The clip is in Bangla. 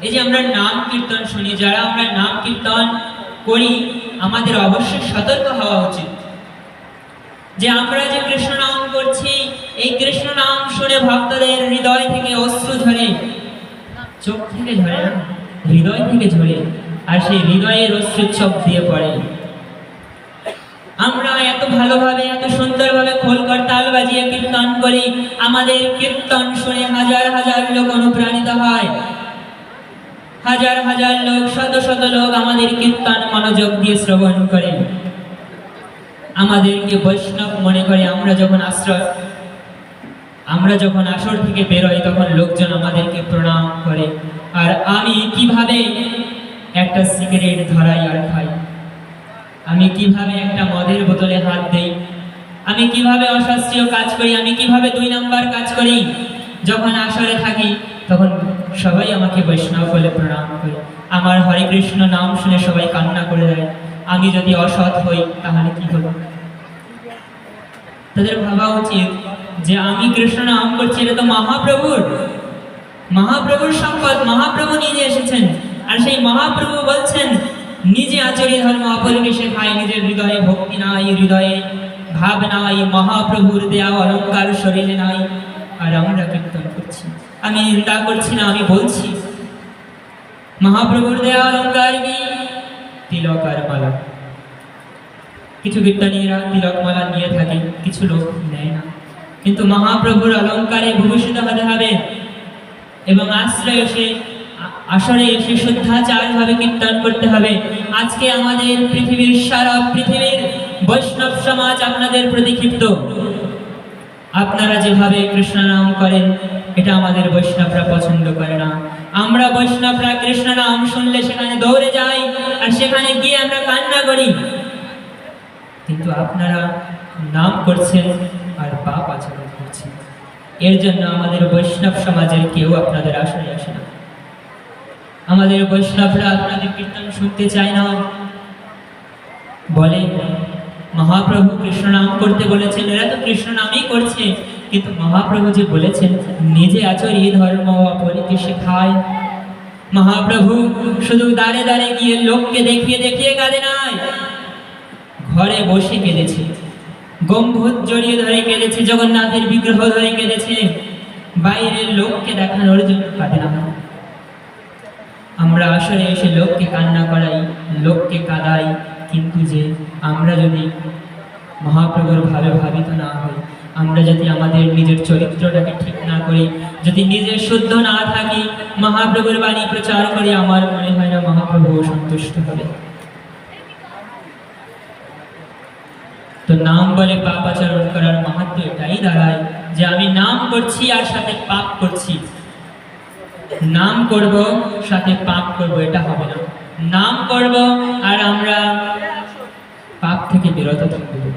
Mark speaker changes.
Speaker 1: এই যে আমরা নাম কীর্তন শুনি, যারা আমরা নাম কীর্তন করি, আমাদের অবশ্যই সতর্ক হওয়া উচিত যে আমরা যে কৃষ্ণ নাম করছি, এই কৃষ্ণ নাম শুনে ভক্তদের হৃদয় থেকে অশ্রু ঝরে, চোখ থেকে ঝরে না, হৃদয় থেকে ঝরে, আর সেই হৃদয়ের অশ্রু চোখ দিয়ে পড়ে। আমরা এত ভালোভাবে, এত সুন্দরভাবে খোল করতাল বাজিয়ে কীর্তন করি, আমাদের কীর্তন শুনে হাজার হাজার লোক অনুপ্রাণিত হয়, হাজার হাজার লোক, শত শত লোক আমাদের কীর্তন মনোযোগ দিয়ে শ্রবণ করে, আমাদেরকে বৈষ্ণব মনে করে। আমরা যখন আসর থেকে বেরোই তখন লোকজন আমাদেরকে প্রণাম করে। আর আমি কিভাবে একটা সিগারেট ধরাই আর খাই, আমি কিভাবে একটা মদের বোতলে হাত দেই, আমি কিভাবে অশাস্ত্রীয় কাজ করি, আমি কিভাবে 2 নাম্বার কাজ করি, যখন আসরে থাকি তখন সবাই আমাকে বৈষ্ণব বলে প্রণাম করে। আমার হরে কৃষ্ণ নাম শুনে সবাই কান্না করে দেয়। আমি যদি অসৎ হই তাহলে কি হলো? তাদের ভাবা উচিত যে আমি কৃষ্ণ নাম করছি, এটা তো মহাপ্রভুর সম্পদ, মহাপ্রভু নিজে এসেছেন। আর সেই মহাপ্রভু বলছেন নিজে আচরি ধর্ম অপরকে শেখায়, নিজের হৃদয়ে ভক্তি নাই, হৃদয়ে ভাব নাই, মহাপ্রভুর দেয়া অলঙ্কার শরীরে নাই। আর আমরা কীর্তন করছি, আমি নিন্দা করছি না, আমি বলছি মহাপ্রভুর দেয়া অলঙ্কার কি? তিলক আর মালা। কিছু কীর্তনীরা তিলক মালা নিয়ে থাকে, কিছু লোক নেয় না, কিন্তু মহাপ্রভুর অলঙ্কারে ভূষিত হতে হবে এবং আসরে এসে শুদ্ধাচার ভাবে কীর্তন করতে হবে। আজকে আমাদের সারা পৃথিবীর বৈষ্ণব সমাজ আপনাদের প্রতি ক্ষিপ্ত। আপনারা যেভাবে কৃষ্ণ নাম করেন, এটা আমাদের বৈষ্ণবরা পছন্দ করে না। আমরা বৈষ্ণবরা কৃষ্ণ নাম শুনলে সেখানে দৌড়ে যাই, আর সেখানে গিয়ে আমরা কান্না করি। কিন্তু আপনারা নাম করছেন আর পাপ আচরণ করছেন। এর জন্য আমাদের বৈষ্ণব সমাজের কেউ আপনাদের আসরে আসে না। আমাদের বৈষ্ণবরা আপনাদের কীর্তন শুনতে চায় না। বলে মহাপ্রভু কৃষ্ণ নাম করতে বলেছেন, এরা তো কৃষ্ণ নামই করছে, কিন্তু মহাপ্রভু যে বলেছেন নিজে আচরি ধর্ম অপরকে শেখায়। মহাপ্রভু শুধু দাঁড়ে দাঁড়ে গিয়ে লোককে দেখিয়ে দেখিয়ে কাঁদে নাই, ঘরে বসে কেঁদেছে, গম্ভীর জড়িয়ে ধরে কেঁদেছে, জগন্নাথের বিগ্রহ ধরে কেঁদেছে, বাইরের লোককে দেখানোর জন্য কাঁদে না। আমরা আসলে এসে লোককে কান্না করাই, লোককে কাঁদাই, কিন্তু যে আমরা যদি মহাপ্রভুর ভাবে ভাবিত না হই, আমরা যদি আমাদের নিজের চরিত্রটাকে ঠিক না করি, যদি নিজে শুদ্ধ না থাকি, মহাপ্রভুর বাণী প্রচার করি, আমার মনে হয় না মহাপ্রভু সন্তুষ্ট হবে। তো নাম বলে পাপ আচরণ করার মাহাত্ম্য এটাই দাঁড়ায় যে আমি নাম করছি আর সাথে পাপ করছি। নাম করব সাথে পাপ করব, এটা হবে না। নাম করব আর আমরা পাপ থেকে বিরত থাকবো।